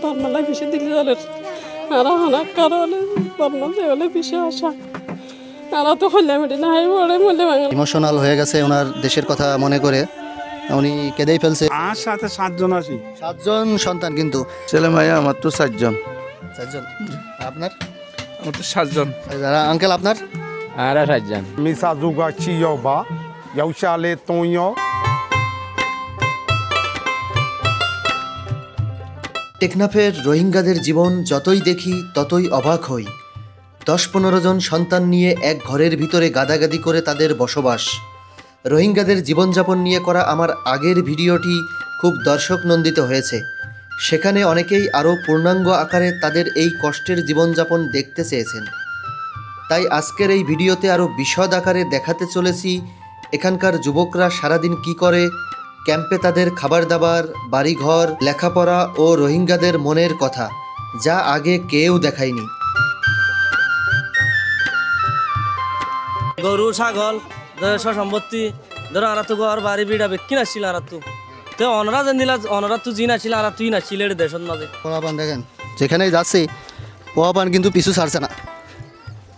বর্মালা বেশি দিলে হলে আর অনেক কারণে বর্মালে হলে বেশি আশা আর তো হলে মেটে না বড়ে মূল্যে ইমোশনাল হয়ে গেছে ওনার দেশের কথা মনে করে উনি কেঁদেই ফেলছে। আর সাথে 7 জন আছি। 7 জন সন্তান, কিন্তু ছেলে মাইয়া আমার তো 4 জন। 4 জন। আপনার? আমার তো 7 জন। আঙ্কেল আপনার? আর 7 জন। Misa zuga chi yo ba. Yau sha le ton yo. টেকনাফের রোহিঙ্গাদের জীবন যতই দেখি ততই অবাক হই। 10-15 জন সন্তান নিয়ে এক ঘরের ভিতরে গাদাগাদি করে তাদের বসবাস। রোহিঙ্গাদের জীবনযাপন নিয়ে করা আমার আগের ভিডিওটি খুব দর্শক নন্দিত হয়েছে। সেখানে অনেকেই আরও পূর্ণাঙ্গ আকারে তাদের এই কষ্টের জীবনযাপন দেখতে চেয়েছেন। তাই আজকের এই ভিডিওতে আরও বিশদ আকারে দেখাতে চলেছি এখানকার যুবকরা সারাদিন কি করে, ক্যাম্পে তাদের খাবার দাবার, বাড়িঘর, লেখাপড়া ও রোহিঙ্গাদের মনের কথা, যা আগে কেউ দেখায়নি। গরু ছাগল সম্পত্তি ধরো আর তো ঘর বাড়ি বিড়া বেকি নাছিল আর তো অনরা জানিলা অনরা তুই জি নাছিল আর তুই নাছিল দেশের মাঝে। পোয়াপান দেখেন যেখানেই যাচ্ছি পোয়াপান কিন্তু পিছু ছাড়ছে না,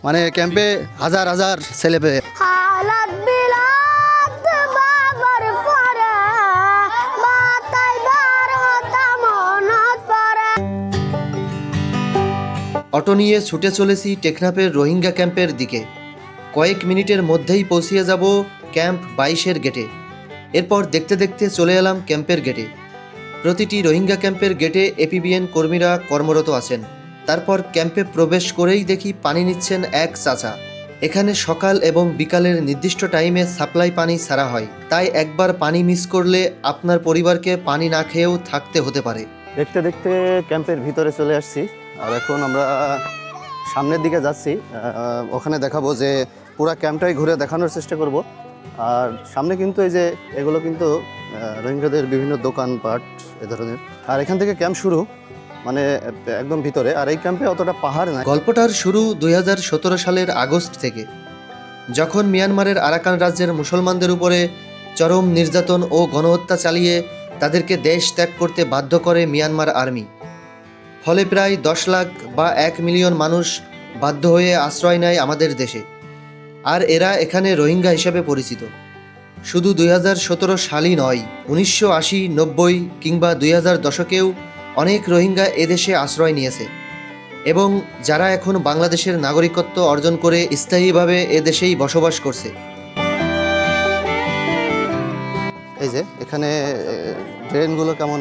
মানে ক্যাম্পে হাজার হাজার ছেলে পেয়ে। অটো নিয়ে ছুটে চলেছি টেকনাফের রোহিঙ্গা ক্যাম্পের দিকে। কয়েক মিনিটের মধ্যেই পৌঁছিয়ে যাব ক্যাম্প 22-এর গেটে। এরপর দেখতে দেখতে চলে এলাম ক্যাম্পের গেটে। প্রতিটি রোহিঙ্গা ক্যাম্পের গেটে এপিবিএন কর্মীরা কর্মরত আছেন। তারপর ক্যাম্পে প্রবেশ করেই দেখি পানি নিচ্ছেন এক চাচা। এখানে সকাল এবং বিকালের নির্দিষ্ট টাইমে সাপ্লাই পানি ছাড়া হয়, তাই একবার পানি মিস করলে আপনার পরিবারকে পানি না খেয়েও থাকতে হতে পারে। দেখতে দেখতে ক্যাম্পের ভিতরে চলে আসছি, আর এখন আমরা সামনের দিকে যাচ্ছি। ওখানে দেখাবো যে পুরা ক্যাম্পটাই ঘুরে দেখানোর চেষ্টা করব। আর সামনে কিন্তু এই যে এগুলো কিন্তু রোহিঙ্গাদের বিভিন্ন দোকানপাট এ ধরনের। আর এখান থেকে ক্যাম্প শুরু, মানে একদম ভিতরে। আর এই ক্যাম্পে অতটা পাহাড় না। গল্পটার শুরু 2017 সালের আগস্ট থেকে, যখন মিয়ানমারের আরাকান রাজ্যের মুসলমানদের উপরে চরম নির্যাতন ও গণহত্যা চালিয়ে তাদেরকে দেশ ত্যাগ করতে বাধ্য করে মিয়ানমার আর্মি। ফলে প্রায় 10 লাখ বা 1 মিলিয়ন মানুষ বাধ্য হয়ে আশ্রয় নেয় আমাদের দেশে। আর এরা এখানে রোহিঙ্গা হিসেবে পরিচিত। শুধু 2017 সালই নয়, 1980, 90 কিংবা 2000 দশকেও অনেক রোহিঙ্গা এদেশে আশ্রয় নিয়েছে এবং যারা এখন বাংলাদেশের নাগরিকত্ব অর্জন করে স্থায়ীভাবে এদেশেই বসবাস করছে। এই যে এখানে ড্রেনগুলো কেমন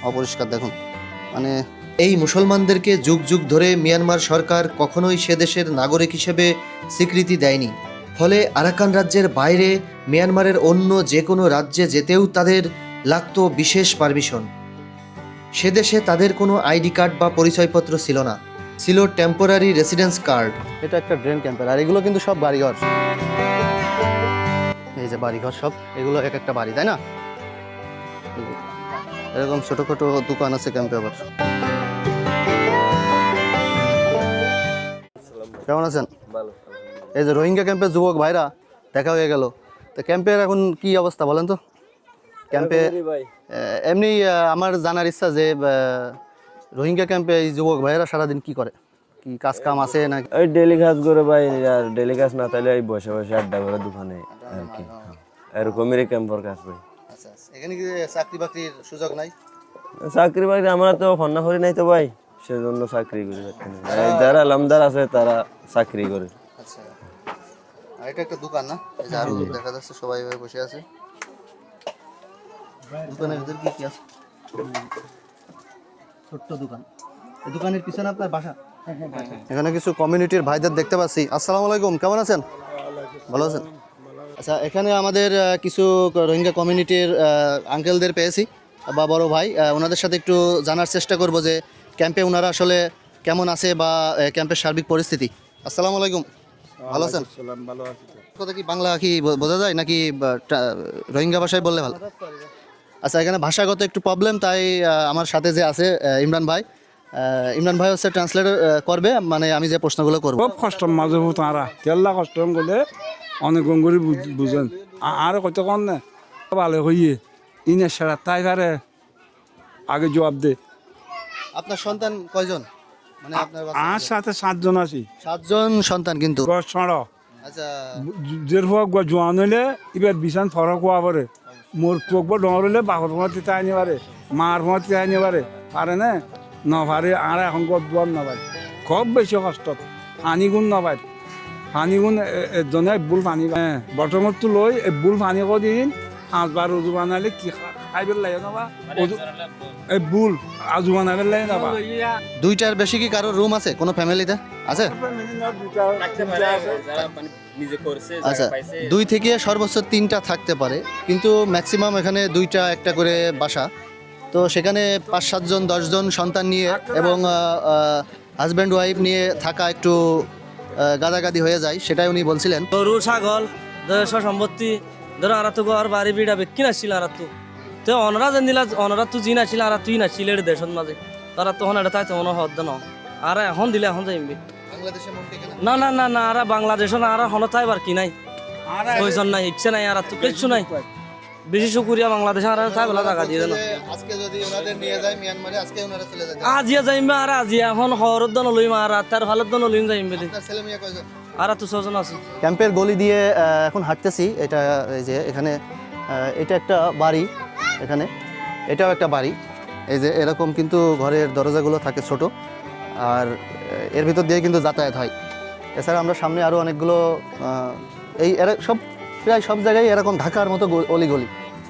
অপরিষ্কার দেখুন। মানে এই মুসলমানদেরকে যুগ যুগ ধরে মিয়ানমার সরকার কখনোই সে দেশের নাগরিক হিসেবে স্বীকৃতি দেয়নি। ফলে আরাকান রাজ্যের বাইরে মিয়ানমারের অন্য যে কোনো রাজ্যে যেতেও তাদের লাগতো বিশেষ পারমিশন। সে দেশে তাদের কোনো আইডি কার্ড বা পরিচয়পত্র ছিল না, ছিল টেম্পোরারি রেসিডেন্স কার্ড। এটা একটা ড্রেন ক্যাম্পের, আর এগুলো কিন্তু সব বাড়িঘর। এই যে বাড়িঘর সব, এগুলো এক একটা বাড়ি, তাই না? এরকম ছোটখাটো দোকান আছে ক্যাম্পে। আবার কেমন আছেন? এই যে রোহিঙ্গা ক্যাম্পের যুবক ভাইরা দেখা হয়ে গেল। তো ক্যাম্পের এখন কি অবস্থা বলেন তো? ক্যাম্পে এমনি আমার জানার ইচ্ছা যে রোহিঙ্গা ক্যাম্পে এই যুবক ভাইরা সারাদিন কি করে, কি কাজ কাম আছে না? ওই ডেলি কাজ করে ভাই, আর ডেলি কাজ না তাহলে এই বসে বসে আড্ডা করে দোকানে আর কি, এরকমই ক্যাম্পের কাজ ভাই। আচ্ছা, এখানে কি চাকরি বাকরির সুযোগ নাই? চাকরি বাকরি আমরা তো ফন্না করি নাই তো ভাই, সেজন্য চাকরি করি। যারা আলমদার আছে তারা চাকরি করে। আচ্ছা, আর এটা একটা দোকান না? এই যে আরো দেখা যাচ্ছে সবাই বসে আছে। দোকানের ভিতর কি কি আছে? ছোট্ট দোকান। এই দোকানের পিছনে আপনার বাসা? এখানে কিছু কমিউনিটির ভাইদের দেখতে পাচ্ছি। আসসালামু আলাইকুম, কেমন আছেন? ভালো আছেন? আচ্ছা, এখানে আমাদের কিছু রোহিঙ্গা কমিউনিটির আঙ্কেলদের পেয়েছি বা বড় ভাই, ওনাদের সাথে একটু জানার চেষ্টা করব যে ক্যাম্পে ওনারা আসলে কেমন আছে বা ক্যাম্পের সার্বিক পরিস্থিতি। আসসালামু আলাইকুম, ভালো আছেন? ভালো আছি। কথা কি বাংলা কি বোঝা যায় নাকি রোহিঙ্গা ভাষায় বললে ভালো? আচ্ছা, এখানে ভাষাগত একটু প্রবলেম, তাই আমার সাথে যে আছে ইমরান ভাই, ইমরান ভাই হচ্ছে ট্রান্সলেটর করবে, মানে আমি যে প্রশ্নগুলো করবো। খুব কষ্ট মাঝে তারা তেল্লা কষ্ট করলে অনেক গঙ্গুরি বুঝেন আর কত কন না ভালো হইয়ে ইনের সারা তাই পারে আগে জবাব দে। আপনার সন্তান কয়জন? মানে আপনার বাচ্চা আর সাথে 7 জন আছি 7 জন সন্তান কিন্তু। গছ ছড় আচ্ছা, যে হোক জোয়ান হইলে এবার বিছান ফরক হওয়া পারে মোর চোখ বা ডর হইলে বাপর ফোঁয়া তিতা আনি পারে মার ফোঁয়া তিতা আনি পারে না নপারে আর এখন গদ বোয়ার নপায় খুব বেশি কষ্ট পানি গুণ নপায় পানি গুণ এজনে বুল পানি বটমতো লৈ বুল পানি কৰি দিন 5 বার উজু বানালে কি খাইবে লাগে নবা এই বুল আজু বানাবে লাগে নবা দুইটার বেশি কি কারো রুম আছে কোনো ফ্যামিলিতে আছে? আচ্ছা, 2 থেকে সর্বোচ্চ 3টা থাকতে পারে, কিন্তু ম্যাক্সিমাম এখানে 2টা একটা করে বাসা। তো সেখানে 5-7 জন 10 জন সন্তান নিয়ে এবং হাজব্যান্ড ওয়াইফ নিয়ে থাকা একটু গাদাগাদি হয়ে যায়, সেটাই উনি বলছিলেন। গরু ছাগল ধরো সম্পত্তি ধরো আর তো ঘর বাড়ি বিড়া বেকি নাছিল আর তো অনরা যেন দিলা অনরা তুই জি নাছিল আর তুই নাছিল এর দেশের মাঝে তারা তখন এটা তাই তখন হদ ন আর এখন দিলে এখন যাইবি বাংলাদেশের মধ্যে না না না না আর বাংলাদেশ না আর হন তাই বার কি নাই প্রয়োজন নাই ইচ্ছে নাই আর তো কিচ্ছু নাই বেশি শুকুরিয়া বাংলাদেশে আর তাই বলা টাকা দিয়ে দেন আজকে যদি ওনাদের নিয়ে যায় মিয়ানমারে, আজকে ওনারা চলে যেতে। আজিয়া যাইবা আর আজিয়া এখন হরদ দন লইম আর তার ভালত দন লইম যাইম বেদি আপনার ছেলে মেয়ে কয়জন? আর তো ছজন আছে ক্যাম্পের গলি দিয়ে এখন হাঁটতেছি। এটা এই যে এখানে এটা একটা বাড়ি, এখানে এটাও একটা বাড়ি। এই যে এরকম কিন্তু ঘরের দরজাগুলো থাকে ছোট, আর এর ভিতর দিয়ে কিন্তু যাতায়াত হয়। এছাড়া আমরা সামনে আরও অনেকগুলো এই সব প্রায় সব জায়গায় এরকম ঢাকার মতো অলিগলি।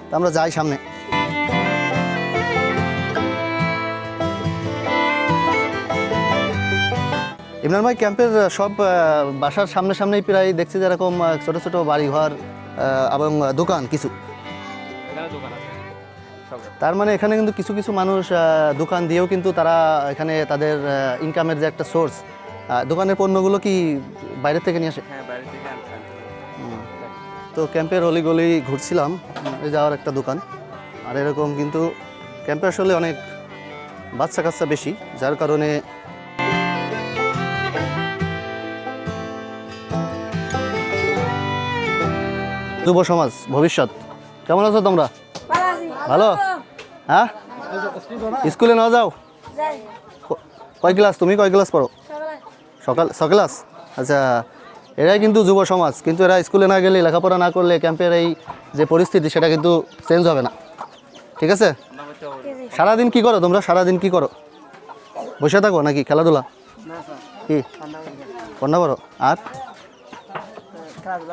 তা আমরা যাই সামনে। ইমরান ভাই, ক্যাম্পের সব বাসার সামনে সামনেই প্রায় দেখছি যে এরকম ছোট ছোট বাড়িঘর এবং দোকান কিছু। তার মানে এখানে কিন্তু কিছু কিছু মানুষ দোকান দিয়েও কিন্তু তারা এখানে তাদের ইনকামের যে একটা সোর্স, দোকানের পণ্যগুলো কি বাইরে থেকে নিয়ে আসে? তো ক্যাম্পের অলিগলি ঘুরছিলাম, এই যাওয়ার একটা দোকান। আর এরকম কিন্তু ক্যাম্পে আসলে অনেক বাচ্চা কাচ্চা বেশি, যার কারণে যুব সমাজ ভবিষ্যৎ। কেমন আছো তোমরা? ভালো? হ্যাঁ, স্কুলে না যাও? কয় ক্লাস? তুমি কয় ক্লাস পড়ো? ছ ক্লাস। আচ্ছা, এরাই কিন্তু যুব সমাজ, কিন্তু এরা স্কুলে না গেলে, লেখাপড়া না করলে ক্যাম্পের এই যে পরিস্থিতি সেটা কিন্তু চেঞ্জ হবে না। ঠিক আছে? সারাদিন কি করো তোমরা? সারাদিন কি করো? বসে থাকো নাকি খেলাধুলা? কি কন্যা করো? আর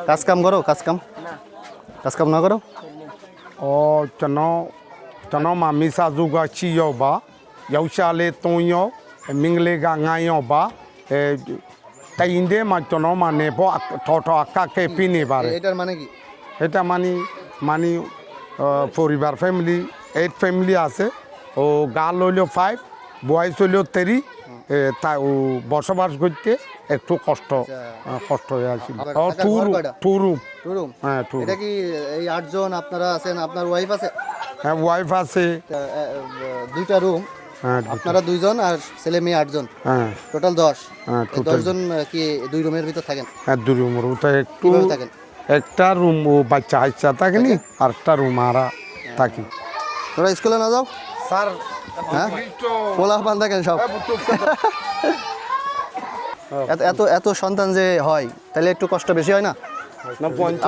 কাজ কাম করো? কাজ কাম না করো? chano mami sa zuga chi yo ba yau sha le ton yo mingle ga nga yo ba tainde ma chano ma ne bo tho akka ke pini bare এটার মানে কি? এটা মানি পরিবার ফ্যামিলি 8 ফ্যামিলি আছে ও গাল হইলো 5 বয়স হইলো 3 তাই ও বসবাস করতে একটু কষ্ট হয়ে আছিল। টুরুম রুম? হ্যাঁ টুরুম। এটা কি এই 8 জন আপনারা আছেন? আপনার ওয়াইফ আছে? হ্যাঁ ওয়াইফ আছে। 2টা রুম, হ্যাঁ আপনারা 2 জন আর ছেলে মেয়ে 8 জন, হ্যাঁ টোটাল 10। হ্যাঁ 10 জন কি 2 রুমের ভিতর থাকেন? হ্যাঁ 2 রুমের ভিতর একটু কিভাবে থাকেন? একটা রুম ও বাচ্চা থাকেনি আর একটা রুম আরা থাকি। তোরা স্কুলে না যাও? স্যার হ্যাঁ, পোলা পান থাকেন সব। এত এত সন্তান যে হয়, তাহলে একটু কষ্ট বেশি হয় না?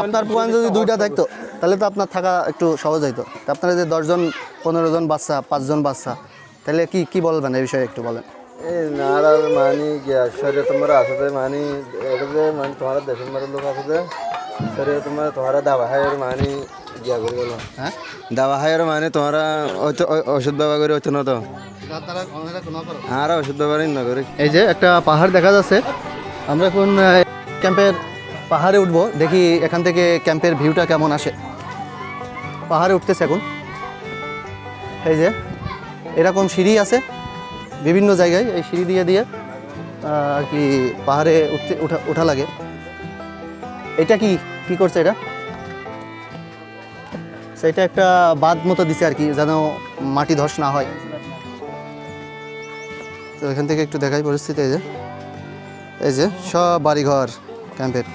আপনার পোয়ান যদি 2টা থাকতো তাহলে তো আপনার থাকা একটু সহজ হইতো। আপনারা যে 10 জন 15 জন বাচ্চা, 5 জন বাচ্চা, তাহলে কি বলবেন এই বিষয়ে একটু বলেন। এই নারা মানি শরীরে তোমরা আসতে মানি এগুলো মানে তোমার দেশের মারে লোক আসতে শরীরে তোমরা তোমারা দাবা হায়ের মানি গিয়া করে গেল। হ্যাঁ, দাবা হায়ের মানে তোমরা ওষুধ ব্যবহার করে হতো না তো আর ওষুধ ব্যবহার না করে। এই যে একটা পাহাড় দেখা যাচ্ছে, আমরা এখন ক্যাম্পের পাহাড়ে উঠবো, দেখি এখান থেকে ক্যাম্পের ভিউটা কেমন আসে। পাহাড়ে উঠতেছে এখন। এই যে এরকম সিঁড়ি আছে বিভিন্ন জায়গায়, এই সিঁড়ি দিয়ে আর কি পাহাড়ে ওঠা লাগে। এটা কি করছে এটা? সেটা একটা বাঁধ মতো দিছে আর কি, যেন মাটি ধস না হয়। তো এখান থেকে একটু দেখাই পরিস্থিতি। এই যে সব বাড়িঘর ক্যাম্পের।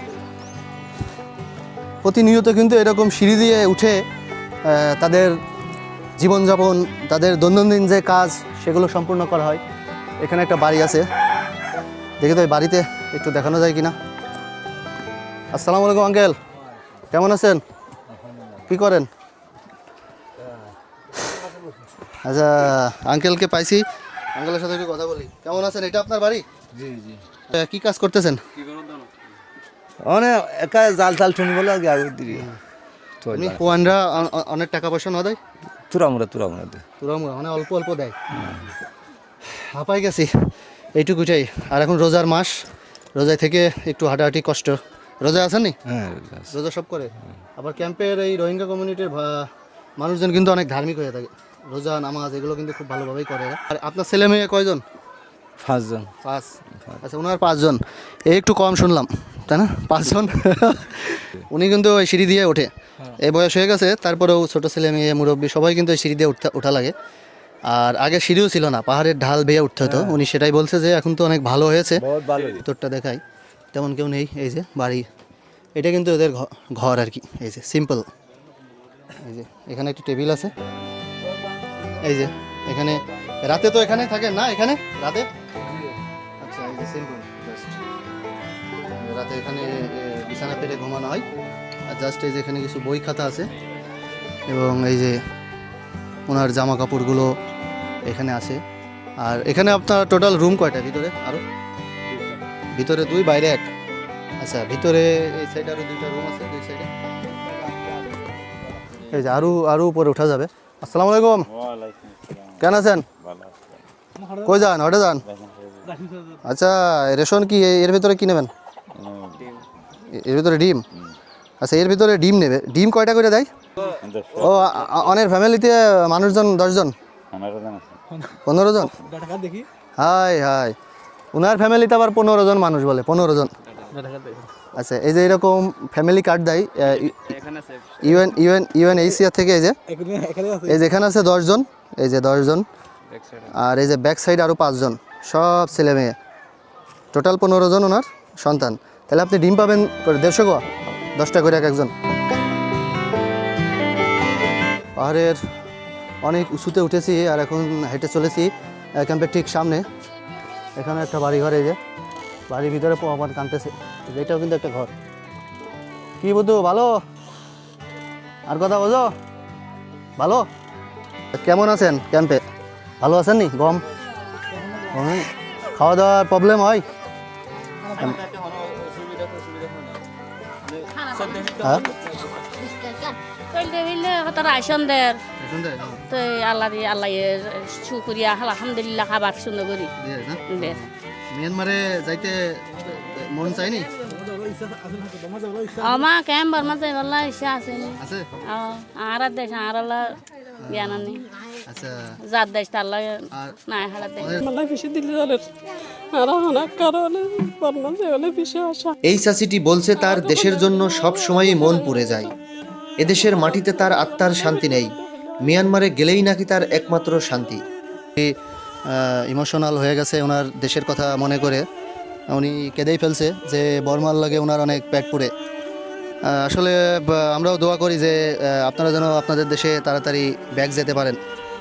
প্রতিনিয়ত কিন্তু এরকম সিঁড়ি দিয়ে উঠে তাদের জীবনযাপন, তাদের দৈনন্দিন যে কাজ সেগুলো সম্পূর্ণ করা হয়। এখানে একটা বাড়ি আছে, দেখি তো এই বাড়িতে একটু দেখানো যায় কিনা। আসসালামু আলাইকুম আঙ্কেল, কেমন আছেন? কি করেন? আচ্ছা, আঙ্কেলকে পাইছি, আঙ্কেলের সাথে একটু কথা বলি। কেমন আছেন? এটা আপনার বাড়ি? জি জি কি কাজ করতেছেন? অনেক একা জাল জাল শুনি বলে আগে আগে দিবি এমনি পোয়ানরা অনেক টাকা পয়সা না দেয়? তুরা তুরামুরা মানে অল্প অল্প দেয়। হাঁপাই গেছি এইটুকুটাই। আর এখন রোজার মাস, রোজায় থেকে একটু হাঁটাহাঁটি কষ্ট। রোজা আছেন নি? হ্যাঁ রোজা সব করে। আবার ক্যাম্পের এই রোহিঙ্গা কমিউনিটির মানুষজন কিন্তু অনেক ধার্মিক হয়ে থাকে, রোজা নামাজ এগুলো কিন্তু খুব ভালোভাবেই করে এরা। আর আপনার ছেলে মেয়ে কয়জন? 5 জন। 5। আচ্ছা, ওনার 5 জন, এই একটু কম শুনলাম, তাই না? 5 জন। উনি কিন্তু ওই সিঁড়ি দিয়ে ওঠে, এই বয়স হয়ে গেছে, তারপরেও ছোটো ছেলে মেয়ে মুরব্বী সবাই কিন্তু ওই সিঁড়ি দিয়ে ওঠা লাগে। আর আগে সিঁড়িও ছিল না, পাহাড়ের ঢাল বেয়ে উঠতে হতো। উনি সেটাই বলছে যে এখন তো অনেক ভালো হয়েছে। ভিতরটা দেখাই, তেমন কেউ নেই। এই যে বাড়ি, এটা কিন্তু ওদের ঘর আর কি। এই যে সিম্পল, এই যে এখানে একটা টেবিল আছে। এই যে এখানে রাতে তো এখানে থাকেন না? এখানে রাতে? আচ্ছা, এই যে সিম্পল জাস্ট রাতে এখানে বিছানা পেতে ঘুমানো হয়। আর জাস্ট এই যে এখানে কিছু বই খাতা আছে, এবং এই যে ওনার জামা কাপড়গুলো এখানে আছে। আর এখানে আপনার টোটাল রুম কয়টা ভিতরে? আরও ভিতরে 2, বাইরে 1। আচ্ছা, ভিতরে এই সাইডে আরও 2টা রুম আছে, 2 সাইডে। এই যে আরও উপরে ওঠা যাবে। আসসালামু আলাইকুম, কেন আছেন? কই যান? ওটা যান। আচ্ছা, রেশন কি এর ভিতরে কি নেবেন? এর ভিতরে ডিম? আচ্ছা, এর ভিতরে ডিম নেবে। ডিম কয়টা করে দেয়? ও, অনেক ফ্যামিলিতে মানুষজন 10 জন? 15 জন? হাই হাই, ওনার ফ্যামিলিতে আবার 15 জন মানুষ বলে, 15 জন। আচ্ছা, এই যে এরকম ফ্যামিলি কার্ড দেয় UNHCR থেকে। এই যে এখানে আছে 10 জন, এই যে 10 জন। আর এই যে ব্যাক সাইড আরও 5 জন, সব ছেলে মেয়ে, টোটাল 15 জন ওনার সন্তান। তাহলে আপনি ডিম পাবেন 150 গোয়া, 10টা করে এক একজন। পাহাড়ের অনেক উঁচুতে উঠেছি, আর এখন হেঁটে চলেছি ক্যাম্পের ঠিক সামনে। এখানে একটা বাড়ি ঘর, এই যে বাড়ির ভিতরে আমার কানতেছে। এটাও কিন্তু একটা ঘর। কি বুধু, ভালো? আর কথা বোঝো? ভালো? কেমন আছেন ক্যাম্পে? ভালো আছেন নি? গম খাওয়া দাওয়ার প্রবলেম হয়? হ্যাঁ, রাইসন দের তো আল্লাহ শুকুরিয়া আলহামদুলিল্লাহ, খাবার সুন্দর করি দের। মিয়ানমারে যাইতে মন চাইনি? আমার কেম বর্মা যাই বললা ইচ্ছা আছে আছে? আর দেশ আর জ্ঞান নেই। আচ্ছা, যার দেশ তার নাই হারা দেশ। মালাই বেশি দিলে জালের আর অনেক কারণে বর্মা যেগুলো বেশি আশা। এই চাচিটি বলছে তার দেশের জন্য সব সময়ই মন পুড়ে যায়। এদেশের মাটিতে তার আত্মার শান্তি নেই, মিয়ানমারে গেলেই নাকি তার একমাত্র শান্তি। ইমোশনাল হয়ে গেছে ওনার দেশের কথা মনে করে, উনি কেঁদেই ফেলছে যে বর্মার লাগে ওনার অনেক পেট পুড়ে। আসলে আমরাও দোয়া করি যে আপনারা যেন আপনাদের দেশে তাড়াতাড়ি ব্যাক যেতে পারেন,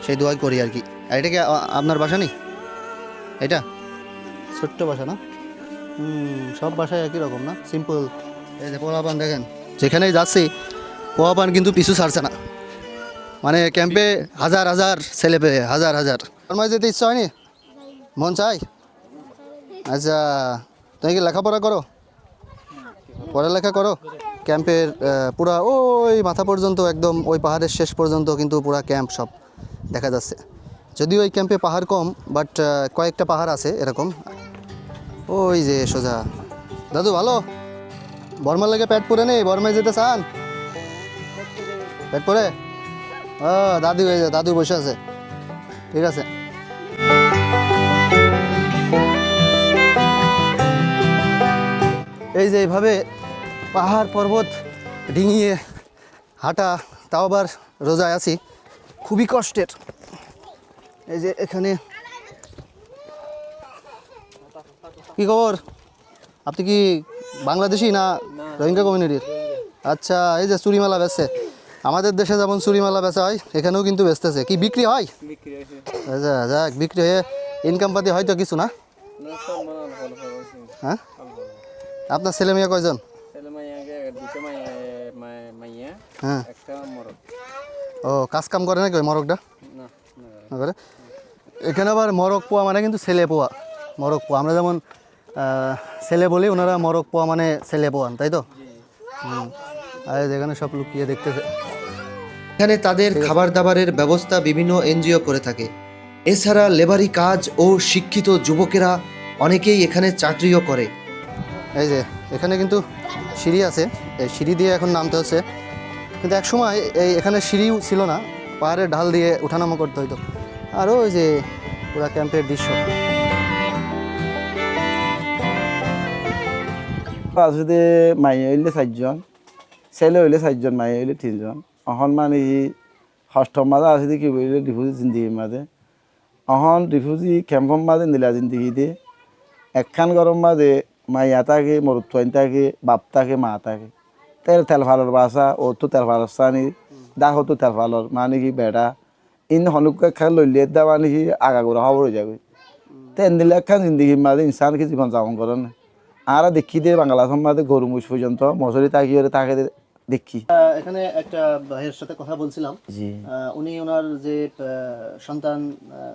সেই দোয়াই করি আর কি। আর এটা কি আপনার বাসা নেই? এটা ছোট্ট বাসা না? সব বাসায় একই রকম না, সিম্পল। এই যে পোলাপান দেখেন, যেখানেই যাচ্ছি পোলাপান কিন্তু পিছু ছাড়ছে না। মানে ক্যাম্পে হাজার হাজার ছেলে পেয়ে, হাজার হাজার। আমার যেতে ইচ্ছা হয়নি? মন চাই? আচ্ছা, তুমি কি লেখাপড়া করো? পড়ালেখা করো? ক্যাম্পের পুরা ওই মাথা পর্যন্ত, একদম ওই পাহাড়ের শেষ পর্যন্ত কিন্তু পুরা ক্যাম্প সব দেখা যাচ্ছে। যদিও ওই ক্যাম্পে পাহাড় কম, বাট কয়েকটা পাহাড় আছে এরকম। ওই যে সোজা। দাদু ভালো? বর্মার লেগে পেট পুরে নেই? বর্মায় যেতে চান? পেট পুরে? দাদু হয়ে যায়, দাদু বসে আছে। ঠিক আছে। এই যে এইভাবে পাহাড় পর্বত ডিঙিয়ে হাঁটা, তাও আবার রোজায় আছি, খুবই কষ্টের। এই যে এখানে কি খবর? আপনি কি বাংলাদেশি না রোহিঙ্গা কমিউনিটির? আচ্ছা, এই যে চুরিমালা বেচছে। আমাদের দেশে যেমন চুরিমালা বেচা হয়, এখানেও কিন্তু বেচতেছে। কি বিক্রি হয়? আচ্ছা যাক, বিক্রি হয়ে ইনকাম পাতি হয়তো কিছু না? হ্যাঁ, আপনার ছেলে মেয়ে কয়জন? হ্যাঁ, ও কাজ কাম করে নাকি ওই মরকটা? না করে। এখানে আবার মরক পোয়া মানে কিন্তু ছেলে পোয়া, মরক পোয়া। আমরা যেমন ছেলে বলি, ওনারা মরক পোয়া মানে ছেলে পোয়ান, তাই তো? আর যেখানে সব লুকিয়ে দেখতেছে। এখানে তাদের খাবার দাবারের ব্যবস্থা বিভিন্ন এনজিও করে থাকে। এছাড়া লেবারি কাজ ও শিক্ষিত যুবকেরা অনেকেই এখানে চাকরিও করে। এই যে এখানে কিন্তু সিঁড়ি আছে, এই সিঁড়ি দিয়ে এখন নামতে হচ্ছে। কিন্তু এক সময় এখানে সিঁড়িও ছিল না, পাহাড়ের ঢাল দিয়ে ওঠানামা করতে হতো। আর ওই যে পুরা ক্যাম্পের দৃশ্য। আসলে মাইয়া হইলে 4জন, ছেলে হইলে 4জন, মাইয়া হইলে 3জন। অহন মানে ষষ্ঠম মাঝে আসলে কি বললে রিফিউজি জিন্দিগির মাঝে। অহন রিফিউজি ক্যাম্পর মাঝে নিলা জিন্দিগিতে একখান গরম মাঝে মাইয়া থাকে, মরুত্বাইন থাকে, বাপ থাকে, মা থাকে। তেল ফালর বাসা ও তো তেল ফালর সানি দাহ তো তেল ফালর মানে কি বেড়া ইন হনুক খান লইলে দেওয়া মানে কি আগাগোড়া খবর হয়ে যাবে। তেন দিলে একখান জিন্দিগির মাঝে ইনসান কি জীবন যাপন করেন। আর দেখি দিয়ে বাংলা সমাজে গরু মুষ পর্যন্ত মশারি তাকিয়ে তাকে দেখি। এখানে একটা ভাইয়ের সাথে কথা বলছিলাম, জি উনি ওনার যে সন্তান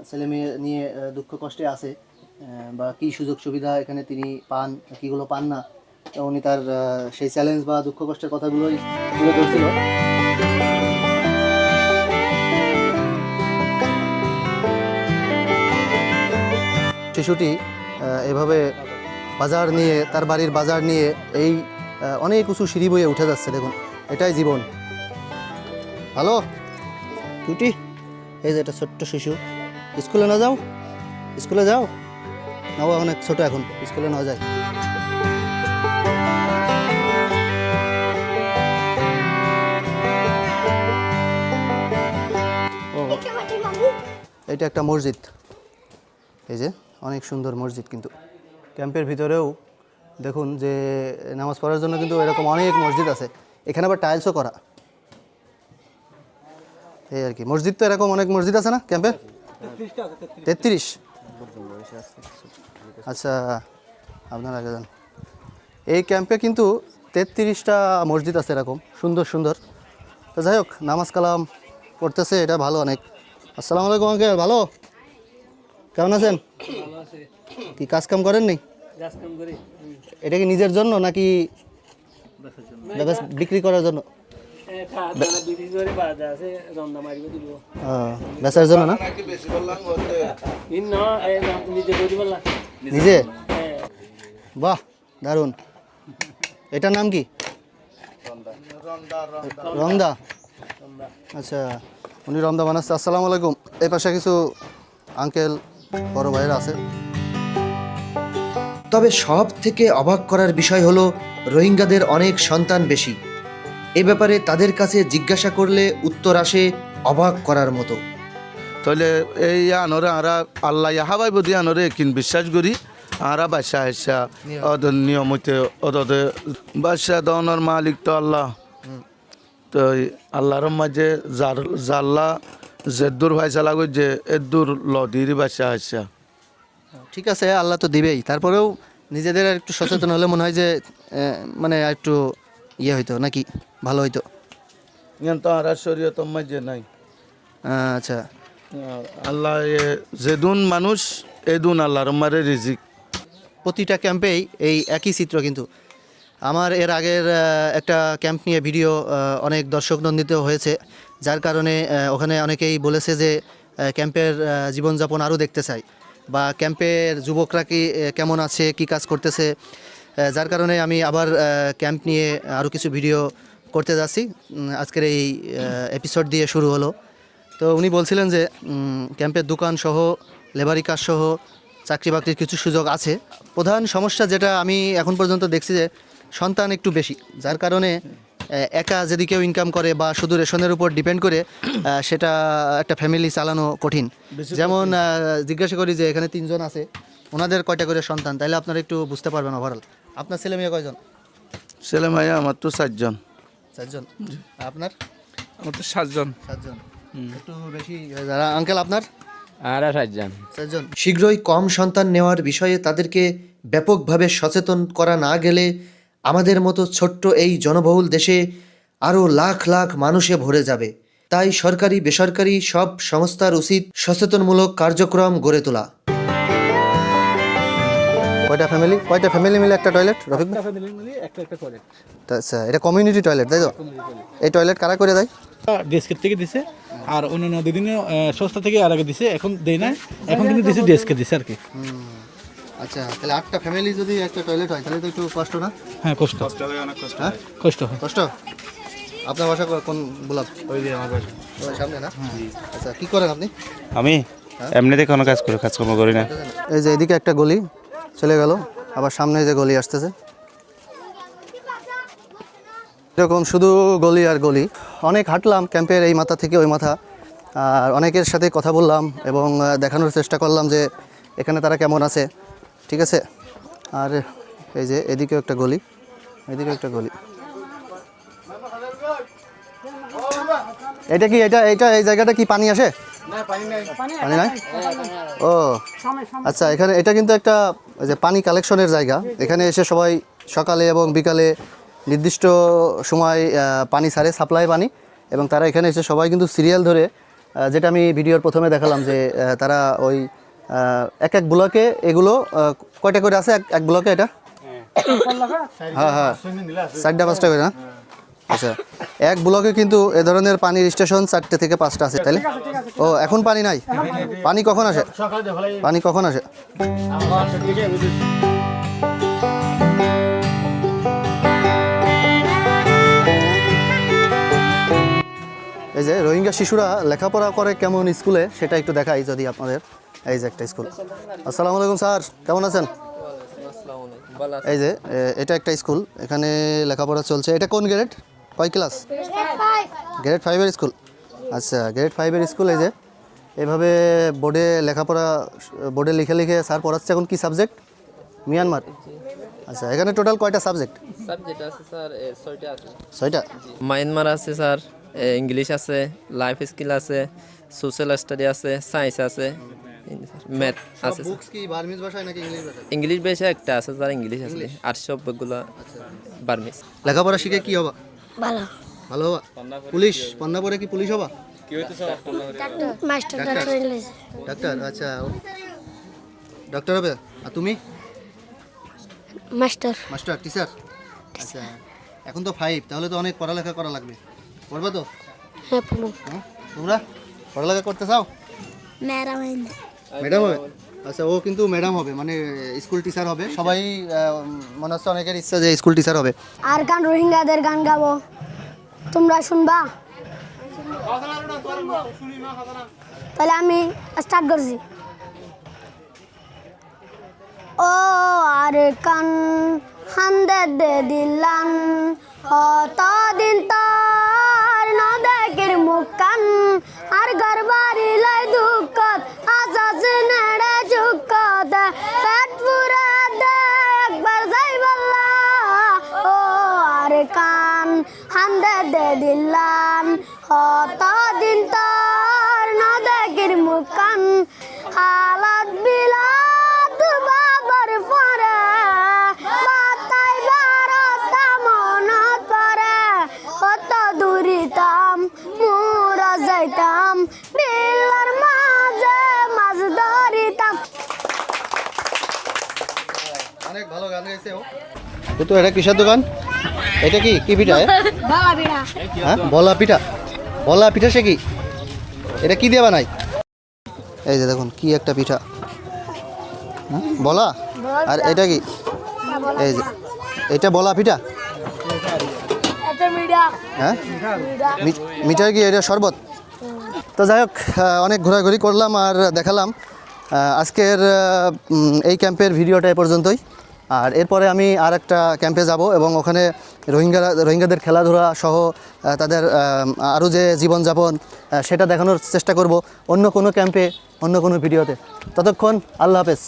ছেলে মেয়ে নিয়ে দুঃখ কষ্টে আছে, বা কি সুযোগ সুবিধা এখানে তিনি পান, কিগুলো পান না, তো উনি তার সেই চ্যালেঞ্জ বা দুঃখ কষ্টের কথাগুলোই তুলে ধরছিল। শিশুটি এভাবে বাজার নিয়ে, তার বাড়ির বাজার নিয়ে এই অনেক উঁচু সিঁড়ি বয়ে উঠে যাচ্ছে। দেখুন, এটাই জীবন। হ্যালো টুটি, এই যে এটা ছোট্ট শিশু, স্কুলে না যাও? স্কুলে যাও না? ও অনেক ছোট, এখন স্কুলে না যায়। এটা একটা মসজিদ, এই যে অনেক সুন্দর মসজিদ। কিন্তু ক্যাম্পের ভিতরেও দেখুন যে নামাজ পড়ার জন্য কিন্তু এরকম অনেক মসজিদ আছে। এখানে আবার টাইলসও করা, এই আর কি। মসজিদ তো এরকম অনেক মসজিদ আছে না ক্যাম্পে? 33। আচ্ছা, আপনার আগে যান। এই ক্যাম্পে কিন্তু 33টা মসজিদ আছে এরকম সুন্দর সুন্দর। তো যাই হোক, নামাজ কালাম পড়তেছে, এটা ভালো অনেক। আসসালামু আলাইকুম আঙ্কেল, ভালো? কেমন আছেন? কি কাজ কাম করেন নি? এটা কি নিজের জন্য নাকি বিক্রি করার জন্য? বেচার জন্য না? নিজে? বাহ, দারুণ। এটার নাম কি? রমদা। আচ্ছা, উনি রমদা বানাচ্ছে। আসসালামু আলাইকুম। এই পাশে কিছু আঙ্কেল বড় ভাইয়েরা আছে। তবে সব থেকে অবাক করার বিষয় হলো রোহিঙ্গাদের অনেক সন্তান বেশি। এ ব্যাপারে তাদের কাছে জিজ্ঞাসা করলে উত্তর আসে অবাক করার মতো। তাহলে এই আনরে আরা আল্লাহ হাবাই বদি আনরে কিন বিশ্বাস করি আরা বাসা হেসা ওদের নিয়মিত ওদের বাসা দনের মালিক তো আল্লাহ। তো আল্লাহর মাঝে জাল্লা জেদ্দুর ভাইসালা যে এদ্দুর লদির বাসা হেসা। ঠিক আছে, আল্লাহ তো দিবেই। তারপরেও নিজেদের আর একটু সচেতন হলে মনে হয় যে মানে একটু ইয়ে হইতো নাকি, ভালো হইতো। তো আর শরীয়ত মাঝে নাই। আচ্ছা, আল্লাহ যেদুন মানুষ এদুন আল্লাহর মারে রিজিক। প্রতিটা ক্যাম্পেই এই একই চিত্র। কিন্তু আমার এর আগের একটা ক্যাম্প নিয়ে ভিডিও অনেক দর্শক নন্দিত হয়েছে, যার কারণে ওখানে অনেকেই বলেছে যে ক্যাম্পের জীবনযাপন আরও দেখতে চাই, বা ক্যাম্পের যুবকরা কি কেমন আছে, কি কাজ করতেছে। যার কারণে আমি আবার ক্যাম্প নিয়ে আরও কিছু ভিডিও করতে যাচ্ছি। আজকের এই এপিসোড দিয়ে শুরু হলো। তো উনি বলছিলেন যে ক্যাম্পের দোকান সহ, লেবারি কাজ সহ চাকরি বাকরির কিছু সুযোগ আছে। প্রধান সমস্যা যেটা আমি এখন পর্যন্ত দেখছি যে সন্তান একটু বেশি, যার কারণে একা যদি কেউ ইনকাম করে বা শুধু রেশনের উপর ডিপেন্ড করে, সেটা একটা ফ্যামিলি চালানো কঠিন। যেমন জিজ্ঞাসা করি যে এখানে 3 জন আছে, ওনাদের কয়টা করে সন্তান, তাইলে আপনারা একটু বুঝতে পারবেন ওভারঅল। আপনার ছেলে মেয়ে কয়জন? ছেলে মাইয়া আমার তো 4জন। 4জন। আপনার? আমার তো 7জন। 7জন, একটু বেশি। যারা আঙ্কেল আপনার? আর 60 জন। শীঘ্রই কম সন্তান নেওয়ার বিষয়ে তাদেরকে ব্যাপকভাবে সচেতন করা না গেলে আমাদের মতো ছোট্ট এই জনবহুল দেশে আরও লাখ লাখ মানুষে ভরে যাবে। তাই সরকারি বেসরকারি সব সংস্থার উচিত সচেতনমূলক কার্যক্রম গড়ে তোলা। কয়টা ফ্যামিলি মিলে একটা টয়লেট রফিক ভাই? আচ্ছা, এটা কমিউনিটি টয়লেট তাই তো? এই টয়লেট কারা করে দেয়? ডেস্কের থেকে দিছে, আর অন্যান্য দুদিন সংস্থা থেকে আর আগে দিছে, এখন দেয় না, এখন কিন্তু দিছে ডেস্কে দিছে আর কি। আচ্ছা, তাহলে 8টা ফ্যামিলি যদি একটা টয়লেট হয় তাহলে তো একটু কষ্ট না? হ্যাঁ, কষ্ট হ্যাঁ, কষ্ট হয়। কষ্ট। আপনার বাসা কোন ব্লক? ওই যে আমার বাসা ওই সামনে না? আচ্ছা, কি করেন আপনি? আমি এমনিতে কোনো কাজকর্ম করি না। এই যে এদিকে একটা গলি চলে গেল, আবার সামনে যে গলি আসতেছে, এরকম শুধু গলি আর গলি। অনেক হাঁটলাম ক্যাম্পের এই মাথা থেকে ওই মাথা, আর অনেকের সাথে কথা বললাম এবং দেখানোর চেষ্টা করলাম যে এখানে তারা কেমন আছে, ঠিক আছে। আর এই যে এদিকেও একটা গলি, এদিকেও একটা গলি। এটা কি এই জায়গাটা কি পানি আসে? পানি নাই? ও আচ্ছা, এখানে এটা কিন্তু একটা যে পানি কালেকশনের জায়গা। এখানে এসে সবাই সকালে এবং বিকালে নির্দিষ্ট সময় পানি ছাড়ে, সাপ্লাই পানি, এবং তারা এখানে এসে সবাই কিন্তু সিরিয়াল ধরে, যেটা আমি ভিডিওর প্রথমে দেখালাম যে তারা ওই এক এক ব্লকে এগুলো কয়টা করে আছে এক ব্লকে? এটা হ্যাঁ হ্যাঁ 4টা 5টা করে না? আচ্ছা, এক ব্লকে কিন্তু এ ধরনের পানির স্টেশন 4টে থেকে 5টা আছে, তাইলে? ও, এখন পানি নাই? পানি কখন আসে? পানি কখন আসে? এই যে রোহিঙ্গা শিশুরা লেখাপড়া করে কেমন স্কুলে, সেটা একটু দেখাই যদি আপনাদের। এই যে একটা স্কুল। আসসালামু আলাইকুম স্যার, কেমন আছেন? এই যে এটা একটা স্কুল, এখানে লেখাপড়া চলছে। এটা কোন গ্রেড, কয় ক্লাস? গ্রেড 5-এর স্কুল। আচ্ছা, গ্রেড 5-এর স্কুল। এই যে এভাবে বোর্ডে লেখাপড়া, বোর্ডে লিখে লিখে স্যার পড়াচ্ছে। এখন কি সাবজেক্ট? মিয়ানমার। আচ্ছা, এখানে টোটাল কয়টা সাবজেক্ট? সাবজেক্ট আছে স্যার 6টা আছে। 6টা? মায়ানমার আছে স্যার, ইংলিশ আছে, লাইফ স্কিল আছে, সোশ্যাল স্টাডি আছে, সায়েন্স আছে, ম্যাথ আছে। বুকস কি বার্মিজ ভাষায় নাকি ইংলিশ ভাষায়? ইংলিশ ভাষা একটা আছে স্যার, ইংলিশ আসলে, আর সবগুলো বার্মিজ। লেখাপড়া শিখে কি হবা? ভালো। ভালো হবা? পুলিশ? পন্না পরে কি পুলিশ হবা? Master doctor? আচ্ছা, ডাক্তার হবে। আর তুমি? Master, teacher. আচ্ছা, এখন তো 5, তাহলে তো অনেক পড়ালেখা করা লাগবে। পড়বে তো? হ্যাঁ, পড়ো। তোমরা পড়ালেখা করতে চাও? ম্যাডাম হবে? আচ্ছা, ও কিন্তু ম্যাডাম হবে, মানে স্কুল টিচার হবে। সবাই মনে হচ্ছে অনেকের ইচ্ছা যে স্কুল টিচার হবে। আর গান, রোহিঙ্গাদের গান গাবো, তোমরা শুনবা? তাহলে আমি স্টার্ট করছি। ও আর কান হান্দে দে দিলান, অতদিন তোর নদেকের মুখ কান, আর গরবারি লাই দুঃখত আজাজ নেড়ে ঝুঁকত, পেট পুরা দে একবার যাই বললা। ও আর কান হান্দে দে দিলান, অতদিন তোর নদেকের মুখ কান, হালত বিলাত বাবার পরে, বাতাই বারত মনত পরে, কত দূরিতাম মুরা যাইতাম, বিলের মাঝে মাছ ধরিতাম। অনেক ভালো গান গাইছে ও। তো এটা কিসের দোকান? এটা কি কি পিঠা? হ্যাঁ, বলা পিঠা। বলা পিঠা সে কি? এটা কি দিয়ে বানাই? এই যে দেখুন কি একটা পিঠা, বলা। আর এটা কি? এই যে এটা বলা পিঠা। হ্যাঁ, মিঠাই কি এটা? শরবত। তো যাই হোক, অনেক ঘোরাঘুরি করলাম আর দেখালাম। আজকের এই ক্যাম্পের ভিডিওটা এ পর্যন্তই। আর এরপরে আমি আর একটা ক্যাম্পে যাব এবং ওখানে রোহিঙ্গাদের খেলাধুলা সহ তাদের আরও যে জীবনযাপন, সেটা দেখানোর চেষ্টা করব অন্য কোনো ক্যাম্পে, অন্য কোনো ভিডিওতে। ততক্ষণ আল্লাহ হাফেজ।